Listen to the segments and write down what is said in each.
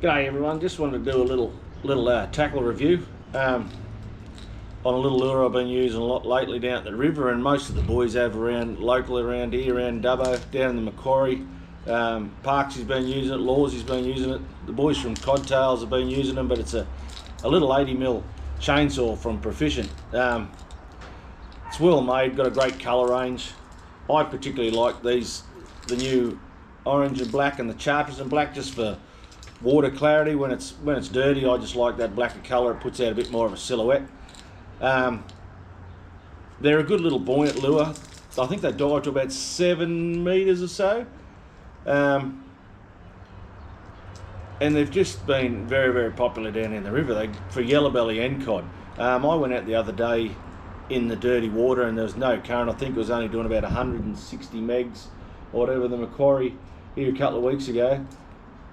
G'day everyone, just wanted to do a little tackle review on a little lure I've been using a lot lately down at the river, and most of the boys have around locally around here, around Dubbo, down in the Macquarie. Parks has been using it, Lawsy's been using it, the boys from Codtails have been using them, but it's a little 80mm chainsaw from Proficient. It's well made, got a great colour range. I particularly like these, the new orange and black and the chartreuse and black, just for water clarity. When it's dirty, I just like that blacker colour. It puts out a bit more of a silhouette. They're a good little buoyant lure. I think they dive to about 7 metres or so, and they've just been very, very popular down in the river for yellowbelly and cod. I went out the other day in the dirty water and there was no current. I think it was only doing about 160 megs or whatever, the Macquarie, here a couple of weeks ago,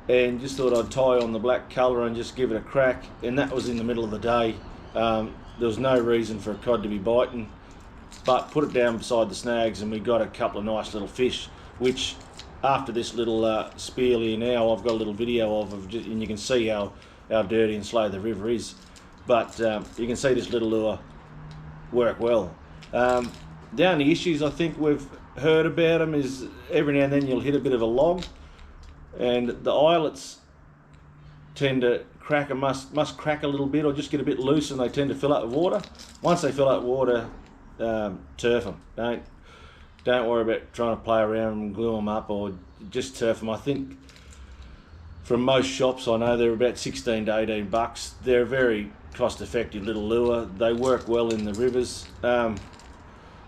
and just thought I'd tie on the black colour and just give it a crack, and that was in the middle of the day. There was no reason for a cod to be biting, but put it down beside the snags and we got a couple of nice little fish, which after this little spiel here now, I've got a little video of and you can see how dirty and slow the river is, but you can see this little lure work well. The only issues I think we've heard about them is every now and then you'll hit a bit of a log, and the eyelets tend to crack and must crack a little bit or just get a bit loose, and they tend to fill up with water. Once they fill up with water, turf them. Don't worry about trying to play around and glue them up, or just turf them. I think from most shops I know they're about 16 to 18 bucks. They're a very cost-effective little lure. They work well in the rivers. Man,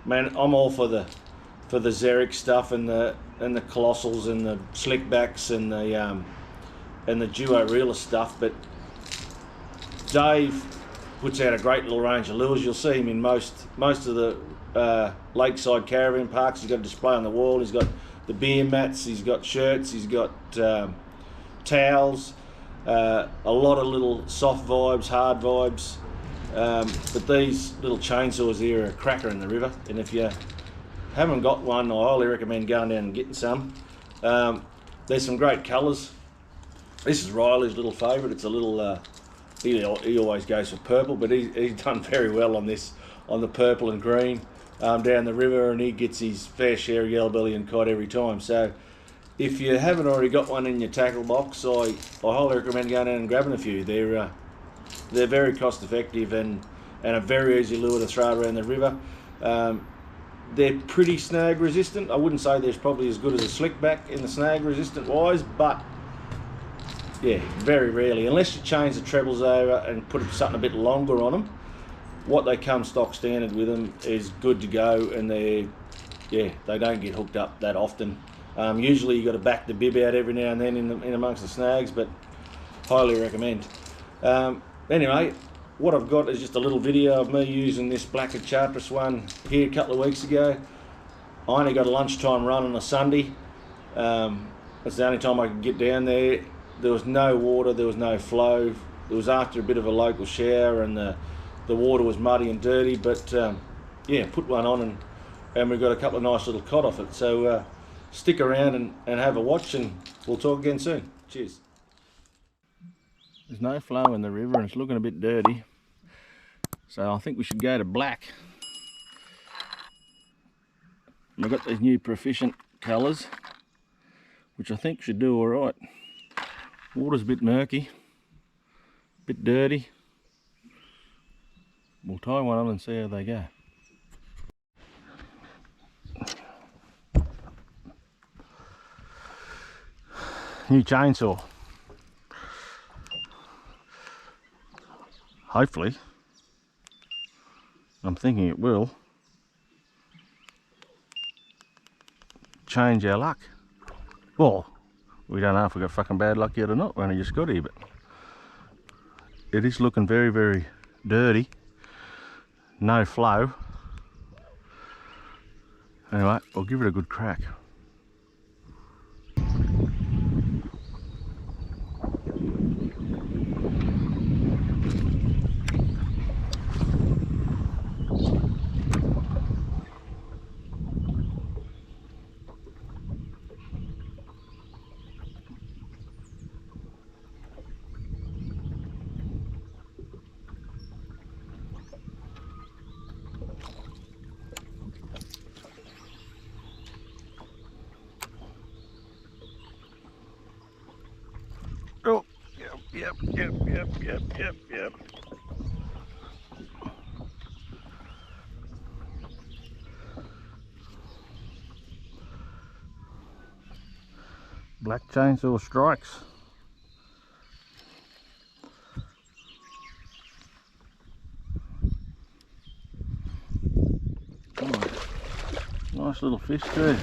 I'm all for the Xeric stuff and the colossals and the slickbacks and the duo realist stuff, but Dave puts out a great little range of lures. You'll see him in most of the lakeside caravan parks. He's got a display on the wall. He's got the beer mats, he's got shirts, he's got towels, a lot of little soft vibes, hard vibes, but these little chainsaws here are a cracker in the river, and if you haven't got one, I highly recommend going down and getting some. There's some great colours. This is Riley's little favourite. It's a little, he always goes for purple, but he's done very well on this, on the purple and green down the river, and he gets his fair share of yellowbelly and cod every time. So if you haven't already got one in your tackle box, I highly recommend going down and grabbing a few. They're very cost effective and a very easy lure to throw around the river. They're pretty snag resistant. I wouldn't say they're probably as good as a slickback in the snag resistant wise, but yeah, very rarely, unless you change the trebles over and put something a bit longer on them, what they come stock standard with them is good to go, and they don't get hooked up that often. Usually you got to back the bib out every now and then in amongst the snags, but highly recommend. Anyway, what I've got is just a little video of me using this black and chartreuse one here a couple of weeks ago. I only got a lunchtime run on a Sunday. That's the only time I could get down there. There was no water, there was no flow. It was after a bit of a local shower, and the water was muddy and dirty, but yeah, put one on and we got a couple of nice little cod off it. So stick around and have a watch, and we'll talk again soon. Cheers. There's no flow in the river and it's looking a bit dirty, so I think we should go to black. And I've got these new Proficient colours, which I think should do alright. Water's a bit murky, a bit dirty. We'll tie one on and see how they go. New chainsaw. Hopefully, I'm thinking it will change our luck. Well, we don't know if we got fucking bad luck yet or not. We only just got here, but it is looking very, very dirty. No flow. Anyway, I'll give it a good crack. Yep. Black chainsaw strikes. Oh, nice little fish too.